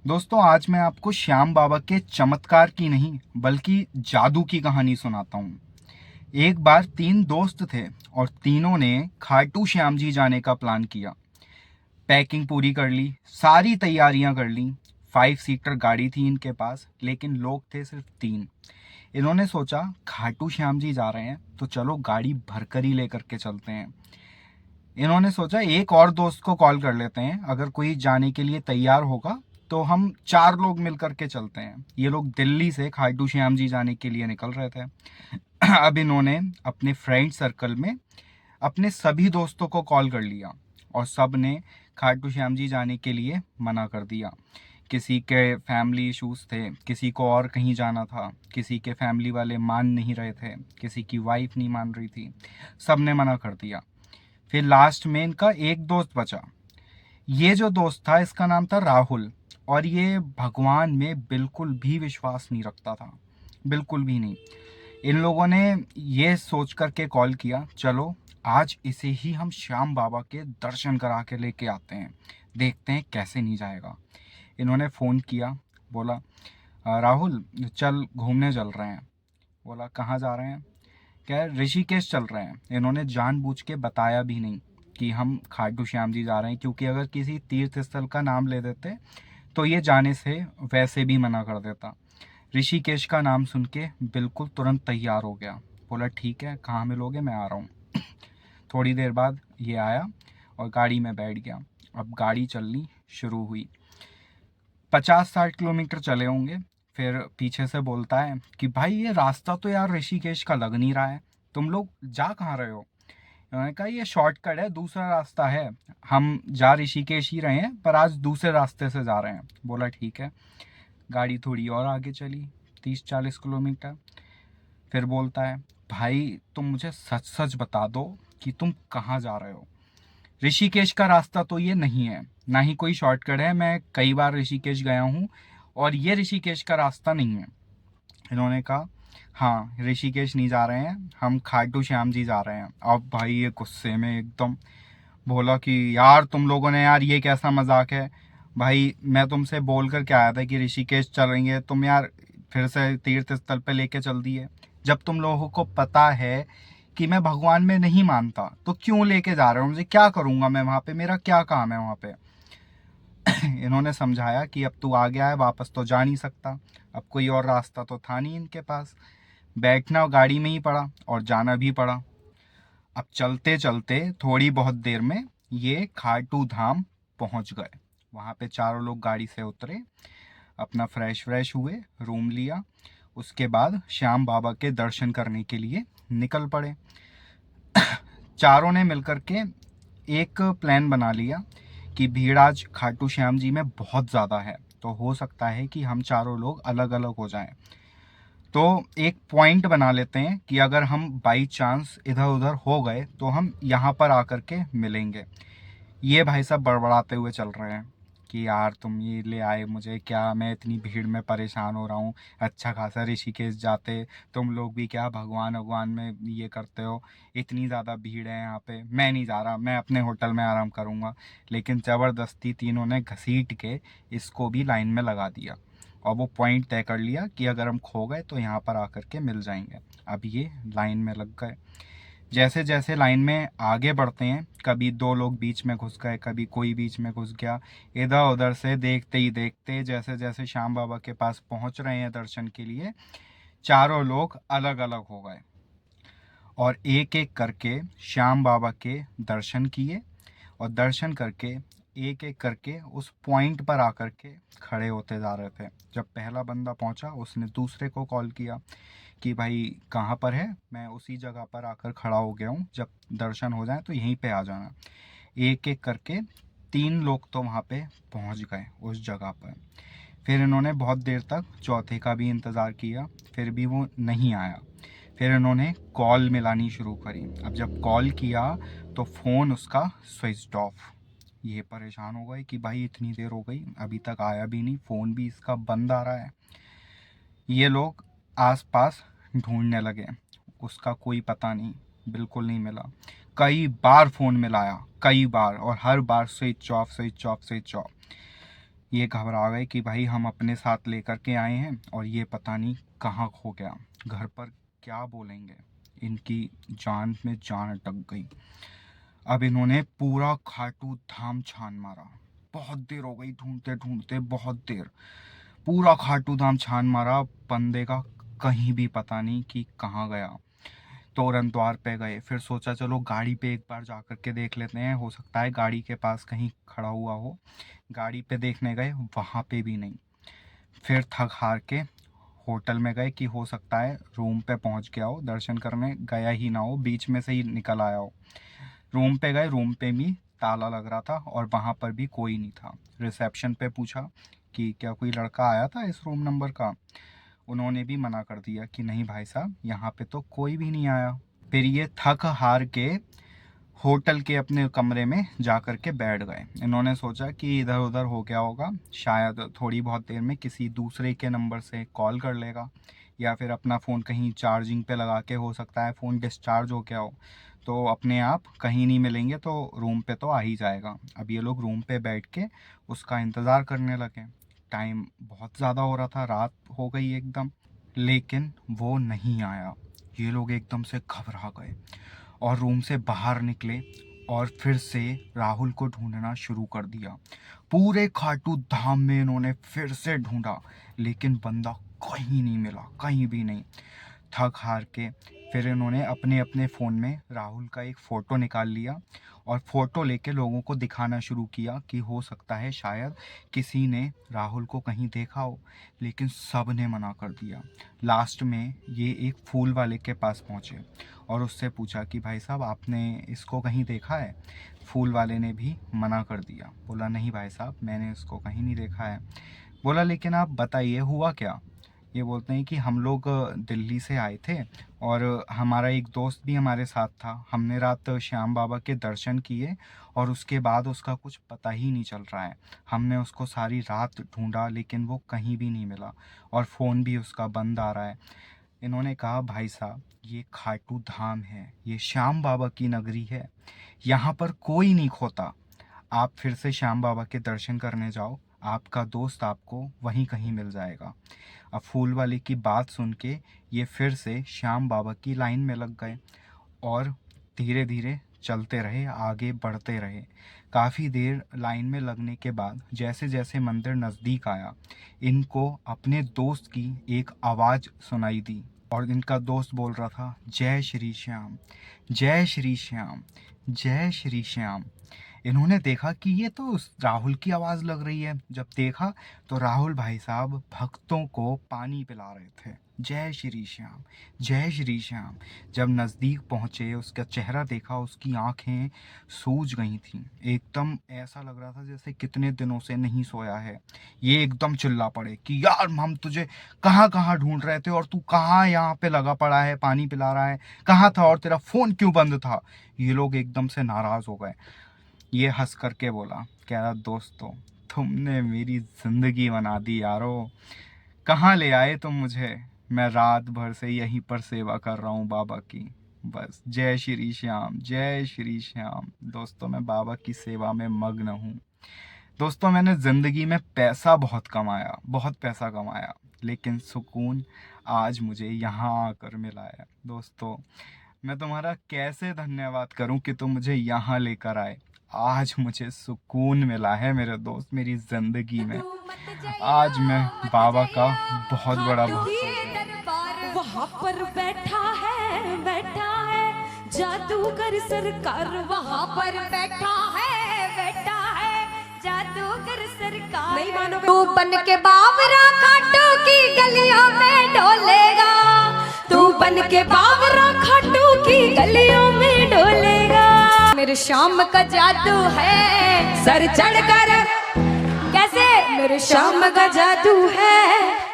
दोस्तों, आज मैं आपको श्याम बाबा के चमत्कार की नहीं बल्कि जादू की कहानी सुनाता हूँ। एक बार तीन दोस्त थे और तीनों ने खाटू श्याम जी जाने का प्लान किया। पैकिंग पूरी कर ली, सारी तैयारियां कर ली। 5 सीटर गाड़ी थी इनके पास, लेकिन लोग थे सिर्फ तीन। इन्होंने सोचा खाटू श्याम जी जा रहे हैं तो चलो गाड़ी भरकर ही लेकर के चलते हैं। इन्होंने सोचा एक और दोस्त को कॉल कर लेते हैं, अगर कोई जाने के लिए तैयार होगा तो हम चार लोग मिल करके चलते हैं। ये लोग दिल्ली से खाटू श्याम जी जाने के लिए निकल रहे थे। अब इन्होंने अपने फ्रेंड सर्कल में अपने सभी दोस्तों को कॉल कर लिया और सब ने खाटू श्याम जी जाने के लिए मना कर दिया। किसी के फैमिली इश्यूज थे, किसी को और कहीं जाना था, किसी के फैमिली वाले मान नहीं रहे थे, किसी की वाइफ नहीं मान रही थी। सब ने मना कर दिया। फिर लास्ट में इनका एक दोस्त बचा। ये जो दोस्त था इसका नाम था राहुल, और ये भगवान में बिल्कुल भी विश्वास नहीं रखता था, बिल्कुल भी नहीं। इन लोगों ने ये सोच करके कॉल किया, चलो आज इसे ही हम श्याम बाबा के दर्शन करा के लेके आते हैं, देखते हैं कैसे नहीं जाएगा। इन्होंने फ़ोन किया, बोला राहुल चल घूमने चल रहे हैं। बोला कहाँ जा रहे हैं? क्या ऋषिकेश चल रहे हैं। इन्होंने जानबूझ के बताया भी नहीं कि हम खाटू श्याम जी जा रहे हैं, क्योंकि अगर किसी तीर्थ स्थल का नाम ले देते तो ये जाने से वैसे भी मना कर देता। ऋषिकेश का नाम सुन के बिल्कुल तुरंत तैयार हो गया। बोला ठीक है, कहाँ मिलोगे, मैं आ रहा हूँ। थोड़ी देर बाद ये आया और गाड़ी में बैठ गया। अब गाड़ी चलनी शुरू हुई। 50-60 किलोमीटर चले होंगे। फिर पीछे से बोलता है कि भाई ये रास्ता तो यार ऋषिकेश का लग नहीं रहा है, तुम लोग जा कहाँ रहे हो? उन्होंने कहा ये शॉर्टकट है, दूसरा रास्ता है, हम जा ऋषिकेश ही रहे हैं पर आज दूसरे रास्ते से जा रहे हैं। बोला ठीक है। गाड़ी थोड़ी और आगे चली, 30-40 किलोमीटर। फिर बोलता है भाई तुम मुझे सच सच बता दो कि तुम कहाँ जा रहे हो। ऋषिकेश का रास्ता तो ये नहीं है, ना ही कोई शॉर्टकट है, मैं कई बार ऋषिकेश गया हूँ और ये ऋषिकेश का रास्ता नहीं है। इन्होंने कहा हाँ ऋषिकेश नहीं जा रहे हैं, हम खाटू श्याम जी जा रहे हैं। अब भाई ये गुस्से में एकदम बोला कि यार तुम लोगों ने, यार ये कैसा मजाक है। भाई मैं तुमसे बोल कर के आया था कि ऋषिकेश चलेंगे, तुम यार फिर से तीर्थ स्थल पे लेके चल दिए। जब तुम लोगों को पता है कि मैं भगवान में नहीं मानता तो क्यों लेके जा रहे हो मुझे, क्या करूंगा मैं वहां पे, मेरा क्या काम है वहां पे। इन्होंने समझाया कि अब तू आ गया है, वापस तो जा नहीं सकता, अब कोई और रास्ता तो था नहीं इनके पास। बैठना गाड़ी में ही पड़ा और जाना भी पड़ा। अब चलते चलते थोड़ी बहुत देर में ये खाटू धाम पहुंच गए। वहां पे चारों लोग गाड़ी से उतरे, अपना फ्रेश फ्रेश हुए, रूम लिया। उसके बाद श्याम बाबा के दर्शन करने के लिए निकल पड़े। चारों ने मिलकर के एक प्लान बना लिया कि भीड़ आज खाटू श्याम जी में बहुत ज़्यादा है, तो हो सकता है कि हम चारों लोग अलग अलग हो जाएं। तो एक पॉइंट बना लेते हैं कि अगर हम बाई चांस इधर उधर हो गए तो हम यहाँ पर आकर के मिलेंगे। ये भाई साहब बड़बड़ाते हुए चल रहे हैं कि यार तुम ये ले आए मुझे, क्या मैं इतनी भीड़ में परेशान हो रहा हूँ, अच्छा खासा ऋषिकेश जाते, तुम लोग भी क्या भगवान भगवान में ये करते हो, इतनी ज़्यादा भीड़ है यहाँ पे, मैं नहीं जा रहा, मैं अपने होटल में आराम करूँगा। लेकिन ज़बरदस्ती तीनों ने घसीट के इसको भी लाइन में लगा दिया और वो पॉइंट तय कर लिया कि अगर हम खो गए तो यहाँ पर आकर के मिल जाएंगे। अब ये लाइन में लग गए। जैसे जैसे लाइन में आगे बढ़ते हैं, कभी दो लोग बीच में घुस गए, कभी कोई बीच में घुस गया। इधर उधर से देखते ही देखते जैसे जैसे श्याम बाबा के पास पहुंच रहे हैं दर्शन के लिए, चारों लोग अलग अलग हो गए और एक एक करके श्याम बाबा के दर्शन किए। और दर्शन करके एक एक करके उस पॉइंट पर आकर के खड़े होते जा रहे थे। जब पहला बंदा पहुंचा उसने दूसरे को कॉल किया कि भाई कहाँ पर है, मैं उसी जगह पर आकर खड़ा हो गया हूँ, जब दर्शन हो जाए तो यहीं पे आ जाना। एक एक करके तीन लोग तो वहाँ पे पहुँच गए उस जगह पर। फिर इन्होंने बहुत देर तक चौथे का भी इंतज़ार किया, फिर भी वो नहीं आया। फिर इन्होंने कॉल मिलानी शुरू करी। अब जब कॉल किया तो फ़ोन उसका स्विच ऑफ। ये परेशान हो गए कि भाई इतनी देर हो गई अभी तक आया भी नहीं, फ़ोन भी इसका बंद आ रहा है। ये लोग आसपास ढूंढने लगे, उसका कोई पता नहीं, बिल्कुल नहीं मिला। कई बार फ़ोन मिलाया, कई बार, और हर बार switch off switch off switch off. ये घबरा गए कि भाई हम अपने साथ लेकर के आए हैं और ये पता नहीं कहाँ खो गया, घर पर क्या बोलेंगे। इनकी जान में जान अटक गई। अब इन्होंने पूरा खाटू धाम छान मारा। बहुत देर हो गई ढूंढते ढूंढते, बहुत देर। पूरा खाटू धाम छान मारा, बंदे का कहीं भी पता नहीं कि कहाँ गया। तोरण द्वार पे गए, फिर सोचा चलो गाड़ी पे एक बार जा कर के देख लेते हैं, हो सकता है गाड़ी के पास कहीं खड़ा हुआ हो। गाड़ी पे देखने गए, वहाँ पे भी नहीं। फिर थक हार के होटल में गए कि हो सकता है रूम पे पहुँच गया हो, दर्शन करने गया ही ना हो, बीच में से ही निकल आया हो। रूम पे गए, रूम पे भी ताला लग रहा था और वहाँ पर भी कोई नहीं था। रिसेप्शन पे पूछा कि क्या कोई लड़का आया था इस रूम नंबर का। उन्होंने भी मना कर दिया कि नहीं भाई साहब, यहाँ पे तो कोई भी नहीं आया। फिर ये थक हार के होटल के अपने कमरे में जा कर के बैठ गए। इन्होंने सोचा कि इधर उधर हो गया होगा, शायद थोड़ी बहुत देर में किसी दूसरे के नंबर से कॉल कर लेगा, या फिर अपना फ़ोन कहीं चार्जिंग पे लगा के, हो सकता है फ़ोन डिस्चार्ज हो गया हो, तो अपने आप कहीं नहीं मिलेंगे तो रूम पे तो आ ही जाएगा। अब ये लोग रूम पे बैठ के उसका इंतज़ार करने लगे। टाइम बहुत ज़्यादा हो रहा था, रात हो गई एकदम, लेकिन वो नहीं आया। ये लोग एकदम से घबरा गए और रूम से बाहर निकले और फिर से राहुल को ढूंढना शुरू कर दिया। पूरे खाटू धाम में इन्होंने फिर से ढूंढा, लेकिन बंदा कहीं नहीं मिला, कहीं भी नहीं। थक हार के फिर इन्होंने अपने अपने फ़ोन में राहुल का एक फ़ोटो निकाल लिया और फ़ोटो लेके लोगों को दिखाना शुरू किया कि हो सकता है शायद किसी ने राहुल को कहीं देखा हो, लेकिन सब ने मना कर दिया। लास्ट में ये एक फूल वाले के पास पहुँचे और उससे पूछा कि भाई साहब आपने इसको कहीं देखा है। फूल वाले ने भी मना कर दिया, बोला नहीं भाई साहब मैंने इसको कहीं नहीं देखा है। बोला लेकिन आप बताइए हुआ क्या। ये बोलते हैं कि हम लोग दिल्ली से आए थे और हमारा एक दोस्त भी हमारे साथ था। हमने रात श्याम बाबा के दर्शन किए और उसके बाद उसका कुछ पता ही नहीं चल रहा है। हमने उसको सारी रात ढूंढा लेकिन वो कहीं भी नहीं मिला और फ़ोन भी उसका बंद आ रहा है। इन्होंने कहा भाई साहब ये खाटू धाम है, ये श्याम बाबा की नगरी है, यहाँ पर कोई नहीं खोता। आप फिर से श्याम बाबा के दर्शन करने जाओ, आपका दोस्त आपको वहीं कहीं मिल जाएगा। अब फूल वाले की बात सुन के ये फिर से श्याम बाबा की लाइन में लग गए और धीरे धीरे चलते रहे, आगे बढ़ते रहे। काफ़ी देर लाइन में लगने के बाद जैसे जैसे मंदिर नज़दीक आया, इनको अपने दोस्त की एक आवाज़ सुनाई दी और इनका दोस्त बोल रहा था जय श्री श्याम, जय श्री श्याम, जय श्री श्याम। इन्होंने देखा कि ये तो राहुल की आवाज़ लग रही है। जब देखा तो राहुल भाई साहब भक्तों को पानी पिला रहे थे, जय श्री श्याम, जय श्री श्याम। जब नज़दीक पहुँचे, उसका चेहरा देखा, उसकी आंखें सूज गई थीं। एकदम ऐसा लग रहा था जैसे कितने दिनों से नहीं सोया है। ये एकदम चिल्ला पड़े कि यार हम तुझे कहाँ कहाँ ढूंढ रहे थे और तू कहाँ यहाँ पे लगा पड़ा है, पानी पिला रहा है, कहाँ था और तेरा फ़ोन क्यों बंद था। ये लोग एकदम से नाराज़ हो गए। ये हंस करके बोला, कह रहा दोस्तों तुमने मेरी ज़िंदगी बना दी यारो, कहाँ ले आए तुम मुझे, मैं रात भर से यहीं पर सेवा कर रहा हूँ बाबा की। बस जय श्री श्याम, जय श्री श्याम। दोस्तों मैं बाबा की सेवा में मग्न हूँ। दोस्तों मैंने ज़िंदगी में पैसा बहुत कमाया, बहुत पैसा कमाया, लेकिन सुकून आज मुझे यहाँ आकर मिला है। दोस्तों मैं तुम्हारा कैसे धन्यवाद करूं कि तुम मुझे यहाँ लेकर आए। आज मुझे सुकून मिला है मेरे दोस्त, मेरी ज़िंदगी में। आज मैं बाबा का बहुत बड़ा भक्त हूं। वहाँ पर बैठा है जादूगर सरकार, वहाँ पर बैठा है जादूगर सरकार। नहीं मानोगे तू बन के बावरा खाटू की गलियों में डोलेगा, तू बन के बावरा खाटू की गलियों में डोलेगा। मेरे श्याम का जादू है सर चढ़कर, कैसे मेरे श्याम का जादू है